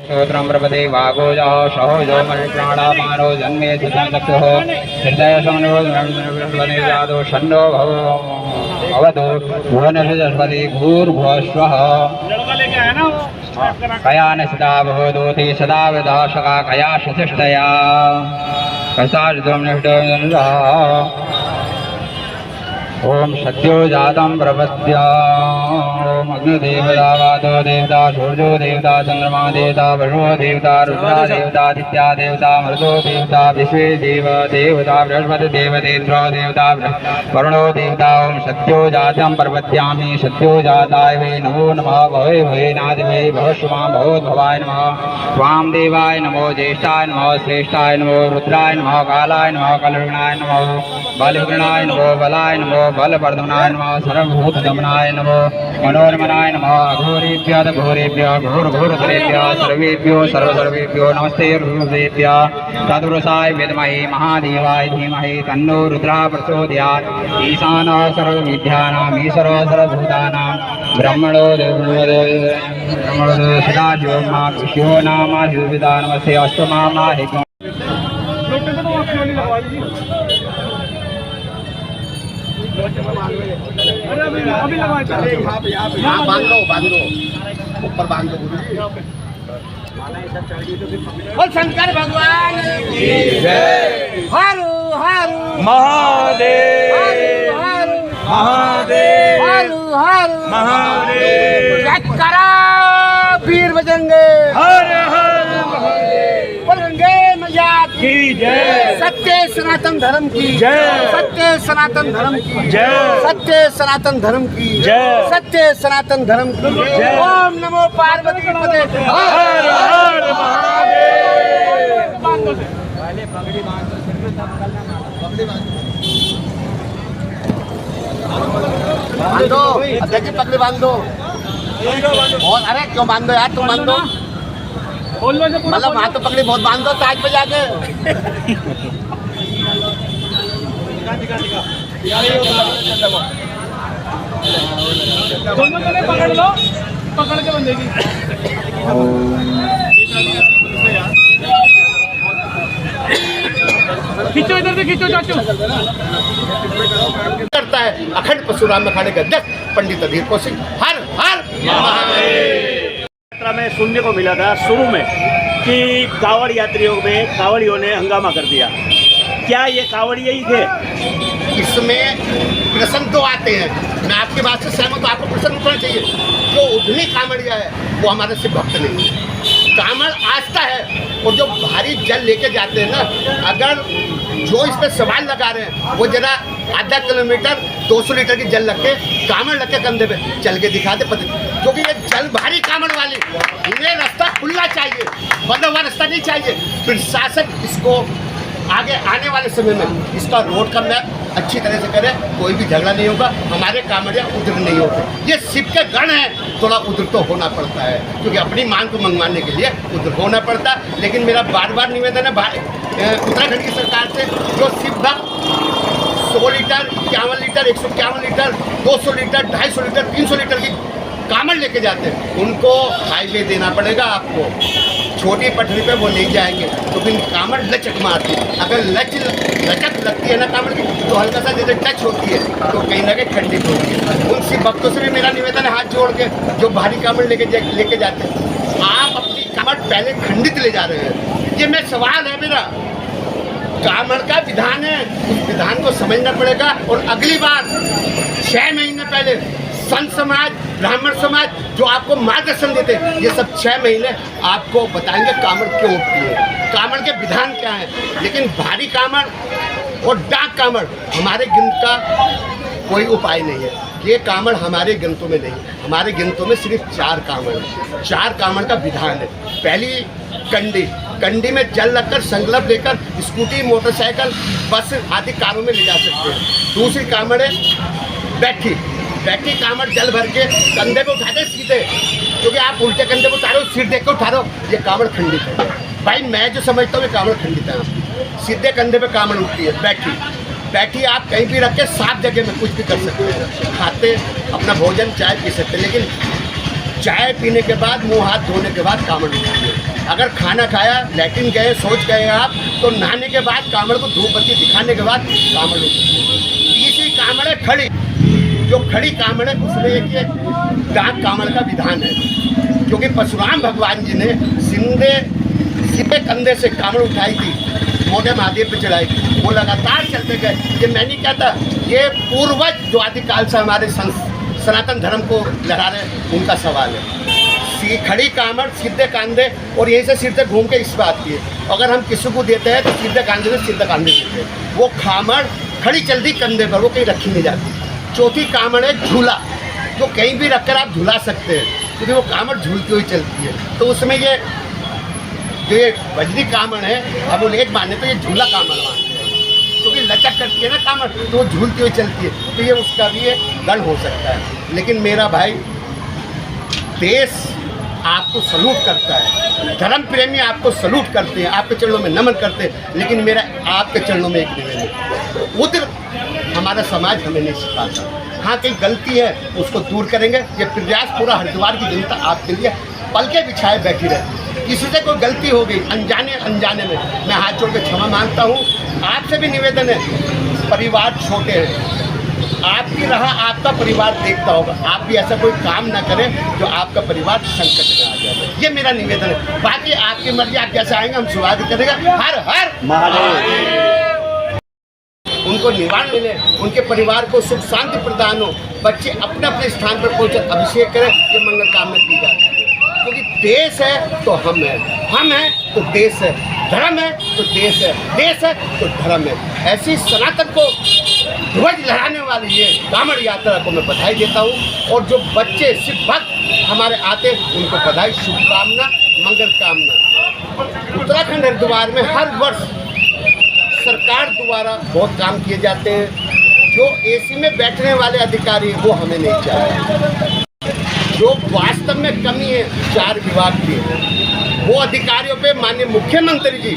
श्रोत्रं प्रपदे वागोजः सहोजो मणिप्राणापानो जन्मे चक्षुः हृदय समन्वयो षण्डो भवतु भुवनस्पति भूर्भुवस्वः कयान सदा भवदोति सदा विदाशका कया शतिष्ठया ओम सत्यो जातं प्रपद्या ओम अग्निदेवता वातो देवता सूर्यो देवता चंद्रमा देवता वरुणो देवता रुद्रा देवता आदित्या देवता मरुतो देवता विश्वे देव देवता बृहस्पति देवतेन्द्रो देवता वरुणो देवता ओम सत्यो जातं प्रपद्यामि सत्यो जाताय वै नमो नमः भवे भवेनादिवे भवस्वां भवोद्भवाय नमः स्वां देवाय नमो ज्येष्ठाय नमो श्रेष्ठाय नमो रुद्राय नमः कालाय नमः कलरुणाय नमो बलविघ्नाय नमो बलाय नमो बलवर्धनाय नमः सर्वभूतदमनाय नमो मनोरमनाय नमः अघोरेभ्यः घोरेभ्यः घोरघोरतरेभ्यः सर्वेभ्यो सर्वसर्वेभ्यो नमस्ते रुद्रेभ्यः तत्पुरुषाय विद्महे महादेवाय धीमहि तन्नो रुद्रः प्रचोदयात् ईशानः सर्वविद्यानाम् ईश्वरः सर्वभूतानां ब्रह्मणो सदाशिवो मा शिवो नाम शिवविदा नमस्ते अस्तु मामा बांध दो ऊपर बांध दो बोल शंकर भगवान की जय हर हर महादेव हर महादेव हर हर महादेव जय करा वीर बजरंगे हर हर महादेव बजरंगे मैया की जय सत्य सनातन धर्म की जय सत्य सनातन धर्म की जय सत्य सनातन धर्म की जय सत्य सनातन धर्म की जय ओम नमो पार्वती पते हर हर महादेव बांध दो अध्यक्ष की पगड़ी बांध दो और अरे क्यों बांध दो यार तुम बांध दो मतलब वहाँ तो पगड़ी बहुत बांध दो ताज पे जाके पकड़ लो पकड़ के बंदेगी खींचो इधर से खींचो चाचू करता है अखंड परशुराम अखाड़े के अध्यक्ष पंडित अधीर कौशिक हर हर यात्रा में सुनने को मिला था शुरू में कि कांवड़ यात्रियों में कांवड़ियों ने हंगामा कर दिया। क्या ये कांवड़िये ही थे? इसमें प्रश्न तो आते हैं, मैं आपकी बात से सहमत हूं, आपको प्रश्न उठना चाहिए। जो उधनी कांवड़िया है वो हमारे से भक्त नहीं है, कांवड़ आस्था है। और जो भारी जल लेके जाते हैं ना, अगर जो इस पर सवाल लगा रहे हैं वो जरा आधा किलोमीटर 200 लीटर की जल रख के कांवड़ रख के कंधे पे चल के दिखा दे पता, क्योंकि ये जल भारी कांवड़ वाली, इन्हें रास्ता खुलना चाहिए, बंद हुआ रास्ता नहीं चाहिए। प्रशासन इसको आगे आने वाले समय में इसका रोड का मैप अच्छी तरह से करे, कोई भी झगड़ा नहीं होगा, हमारे कांवड़िया उधर नहीं होते। ये शिव के गण है, थोड़ा उधर तो होना पड़ता है क्योंकि अपनी मांग को मंगवाने के लिए उधर होना पड़ता है। लेकिन मेरा बार बार निवेदन है उत्तराखंड की सरकार से, जो शिव भक्त 100 litre 51 litre 151 litre 200 litre 250 litre 300 litre की कांवड़ लेके जाते हैं, उनको हाईवे देना पड़ेगा आपको। छोटी पटरी पे वो नहीं जाएंगे क्योंकि कांवड़ लचक मारती है। अगर लचक लगती है ना कांवड़ की तो हल्का सा जैसे टच होती है तो कहीं ना कहीं खंडित होती है। उन शिव भक्तों से भी मेरा निवेदन है हाथ जोड़ के, जो भारी कांवड़ लेके जाते हैं, आप अपनी कांवड़ पहले खंडित ले जा रहे हैं। ये मैं सवाल है मेरा, कांवड़ का विधान है, उस विधान को समझना पड़ेगा। और अगली बार 6 महीने पहले संत समाज ब्राह्मण समाज जो आपको मार्गदर्शन देते हैं, ये सब 6 महीने आपको बताएंगे कांवड़ क्यों उठती है, कांवड़ के विधान क्या है। लेकिन भारी कांवड़ और डाक कांवड़ हमारे गिनत का कोई उपाय नहीं है। ये कांवड़ हमारे गिनतों में नहीं है, हमारे गिनतों में सिर्फ 4 कांवड़ है। 4 कांवड़ का विधान है। पहली कंडी में जल रखकर संकल्प लेकर स्कूटी मोटरसाइकिल बस आदि कारों में ले जा सकते हैं। दूसरी कांवड़ है बैठी कांवड़ जल भर के कंधे पे उठाते सीधे, क्योंकि आप उल्टे कंधे पे उतारो सिर देख के उठारो, ये कांवड़ खंडित है। भाई मैं जो समझता हूँ ये कांवड़ खंडित है। सीधे कंधे पे कांवड़ उठती है। बैठी आप कहीं भी रख के साफ जगह में कुछ भी कर सकते हैं, खाते अपना भोजन चाय पी सकते हैं। लेकिन चाय पीने के बाद मुँह हाथ धोने के बाद कांवड़ उठती है। अगर खाना खाया, लैट्रिन गए, शौच गए आप, तो नहाने के बाद कामड़ को धूप बत्ती दिखाने के बाद कामड़ उठती। तीसरी कामड़ है खड़ी। जो खड़ी कामड़ है उसमें एक ये डाक कामड़ का विधान है, क्योंकि परशुराम भगवान जी ने सीधे कंधे से कामड़ उठाई थी, मोटे महादेव पे चढ़ाई थी, वो लगातार चलते गए। ये मैं नहीं कहता, ये पूर्वज जो आदिकाल से हमारे सनातन धर्म को लहरा रहे उनका सवाल है। खड़ी कामड़, सीधे कांधे, और यहीं से सिर से घूम के इस बात की है। अगर हम किसी को देते हैं तो सीधे कांधे में सीधे कांधे देते हैं। वो कामड़ खड़ी चलती कंधे पर, वो कहीं रखी नहीं जाती। चौथी कामड़ है झूला, जो कहीं भी रखकर आप झूला सकते हैं, क्योंकि वो कामड़ झूलती हुई चलती है। तो उसमें ये जो ये बजरी कामड़ है, अब वो लेट माने तो ये झूला कामड़ मानते हैं, क्योंकि लचक करती है ना कामड़, तो वो झूलती हुई चलती है। तो ये उसका भी एक गण हो सकता है। लेकिन मेरा भाई, देश आपको सलूट करता है, धर्म प्रेमी आपको सलूट करते हैं, आपके चरणों में नमन करते हैं। लेकिन मेरा आपके चरणों में एक निवेदन है, उधर हमारा समाज हमें नहीं सिखाता। हाँ, कहीं गलती है उसको दूर करेंगे। ये प्रयास पूरा हरिद्वार की जनता आपके लिए पलके बिछाए बैठी रहती। किसी से कोई गलती हो गई अनजाने में, मैं हाथ जोड़ के क्षमा मांगता हूँ। आपसे भी निवेदन है, परिवार छोटे हैं, आपकी राह आपका परिवार देखता होगा, आप भी ऐसा कोई काम ना करें जो आपका परिवार संकट में आ जाए। ये मेरा निवेदन है। बाकी आपकी मर्जी, आप जैसे आएंगे हम स्वागत करेंगे। हर हर महादेव। उनको निवारण मिले, उनके परिवार को सुख शांति प्रदान हो, बच्चे अपने अपने स्थान पर पहुंचे, अभिषेक करें, ये मंगल कामना की जाती है। क्योंकि देश है तो हम हैं तो देश है, धर्म है तो देश है तो धर्म है। ऐसी सनातन को ध्वज लहराने वाली ये कामड़ यात्रा को मैं बधाई देता हूँ। और जो बच्चे शिव भक्त हमारे आते उनको बधाई, शुभकामना, मंगल कामना। उत्तराखंड हरिद्वार में हर वर्ष सरकार द्वारा बहुत काम किए जाते हैं। जो एसी में बैठने वाले अधिकारी वो हमें नहीं चाहिए। जो वास्तव में कमी है 4 विभाग की, वो अधिकारियों पे माननीय मुख्यमंत्री जी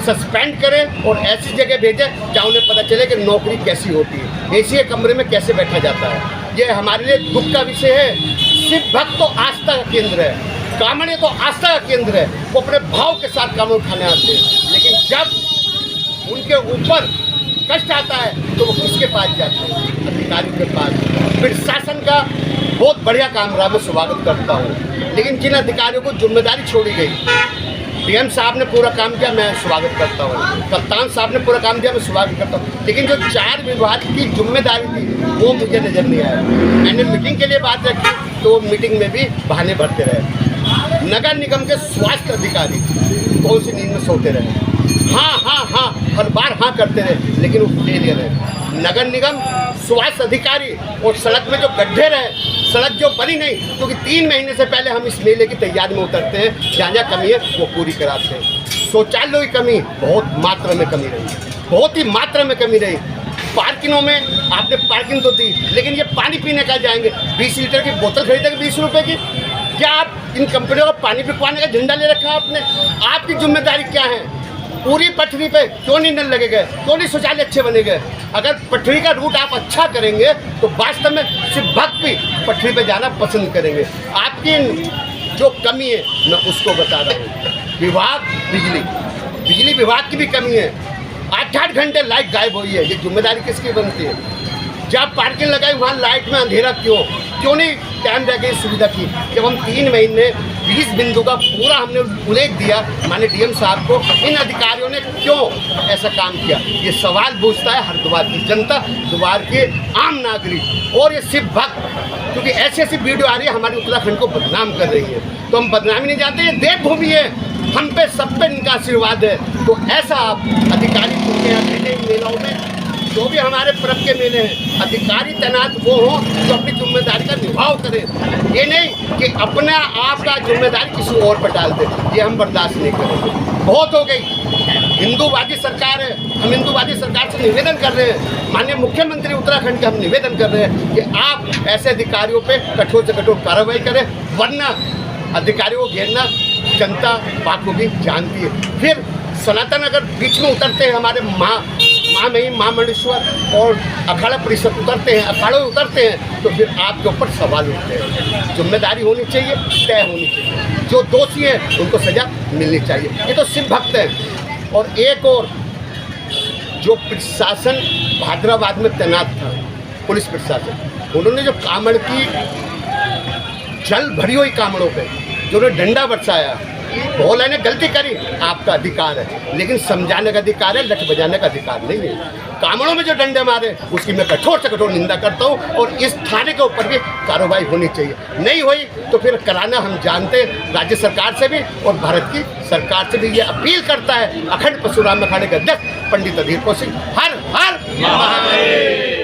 सस्पेंड करें और ऐसी जगह भेजें जहाँ उन्हें पता चले कि नौकरी कैसी होती है, एसी के कमरे में कैसे बैठा जाता है। ये हमारे लिए दुख का विषय है। शिव भक्त तो आस्था का केंद्र है, कामड़े तो आस्था का केंद्र है। वो अपने भाव के साथ कामड़ उठाने आते हैं, लेकिन जब उनके ऊपर कष्ट आता है तो वो किसके पास जाते हैं? अधिकारियों के पास। फिर शासन का बहुत बढ़िया काम रहा, मैं स्वागत करता हूँ। लेकिन जिन अधिकारियों को जिम्मेदारी छोड़ी गई, डीएम साहब ने पूरा काम किया, मैं स्वागत करता हूँ। कप्तान साहब ने पूरा काम किया, मैं स्वागत करता हूँ। लेकिन जो 4 विभाग की जिम्मेदारी थी वो मुझे नज़र नहीं आया। मैंने मीटिंग के लिए बात रखी तो मीटिंग में भी बहाने भरते रहे। नगर निगम के स्वास्थ्य अधिकारी कौन सी नींद में सोते रहे, हाँ हर बार हाँ करते रहे, लेकिन वो फेलियर है। नगर निगम स्वास्थ्य अधिकारी और सड़क में जो गड्ढे रहे, सड़क जो बनी नहीं, क्योंकि 3 महीने से पहले हम इस मेले की तैयारी में उतरते हैं, जहाँ कमी है वो पूरी कराते हैं। शौचालयों की कमी बहुत मात्रा में कमी रही, बहुत ही मात्रा में कमी रही। पार्किंगों में आपने पार्किंग तो दी, लेकिन ये पानी पीने का जाएंगे, 20 लीटर की बोतल खरीदेंगे 20 रुपये की। क्या आप इन कंपनियों को पानी पिलवाने का झंडा ले रखा है आपने? आपकी जिम्मेदारी क्या है? पूरी पटरी पे क्यों नहीं नल लगे गए, क्यों नहीं शौचालय अच्छे बने गए? अगर पटरी का रूट आप अच्छा करेंगे तो वास्तव में सिर्फ भक्त भी पटरी पे जाना पसंद करेंगे। आपकी जो कमी है मैं उसको बता रहा हूँ। विभाग बिजली विभाग की भी कमी है। 8-8 घंटे लाइट गायब हुई है, ये जिम्मेदारी किसकी बनती है? जब पार्किंग लगाई वहाँ लाइट में अंधेरा क्यों नहीं टाइम रह गई सुविधा की? जब हम 3 महीने 20 बिंदु का पूरा हमने उल्लेख दिया माननीय डीएम साहब को, इन अधिकारियों ने क्यों ऐसा काम किया? ये सवाल पूछता है हरिद्वार की जनता, हरिद्वार के आम नागरिक और ये शिव भक्त, क्योंकि ऐसी वीडियो आ रही है हमारे उत्तराखंड को बदनाम कर रही है। तो हम बदनामी नहीं चाहते, ये देवभूमि है, हम पे सब पे इनका आशीर्वाद है। तो ऐसा आप अधिकारी चुनते हैं मेलों में, जो भी हमारे पर्व के मेले हैं, अधिकारी तैनात वो हों जो अपनी जिम्मेदारी का निभाव करें। ये नहीं कि अपना आपका जिम्मेदारी किसी और पर डाल दे, ये हम बर्दाश्त नहीं करेंगे। बहुत हो गई, हिंदूवादी सरकार है। हम हिंदूवादी सरकार से निवेदन कर रहे हैं, माननीय मुख्यमंत्री उत्तराखंड के हम निवेदन कर रहे हैं कि आप ऐसे अधिकारियों पे कठोर से कठोर कार्रवाई करें, वरना अधिकारियों को घेरना जनता बाखूबी जानती है। फिर सनातन अगर बीच में उतरते हैं हमारे माँ मही माँ मंडेश्वर और अखाड़ा परिषद उतरते हैं, अखाड़े उतरते हैं, तो फिर आपके ऊपर सवाल उठते हैं। जिम्मेदारी होनी चाहिए, तय होनी चाहिए। जो दोषी हैं उनको सजा मिलनी चाहिए। ये तो शिव भक्त हैं। और एक और जो प्रशासन हैदराबाद में तैनात था, पुलिस प्रशासन, उन्होंने जो कांवड़ की जल भरी हुई कांवड़ों पे जो उन्होंने डंडा बरसाया, भोला ने गलती करी, आपका अधिकार है, लेकिन समझाने का अधिकार है, लठ बजाने का अधिकार नहीं है। कांवड़ों में जो डंडे मारे उसकी मैं कठोर से कठोर निंदा करता हूँ और इस थाने के ऊपर भी कार्रवाई होनी चाहिए। नहीं हुई तो फिर कराना हम जानते हैं, राज्य सरकार से भी और भारत की सरकार से भी ये अपील करता है अखंड परशुराम अखाड़े के अध्यक्ष पंडित अधीर कौशिक। हर हर महादेव।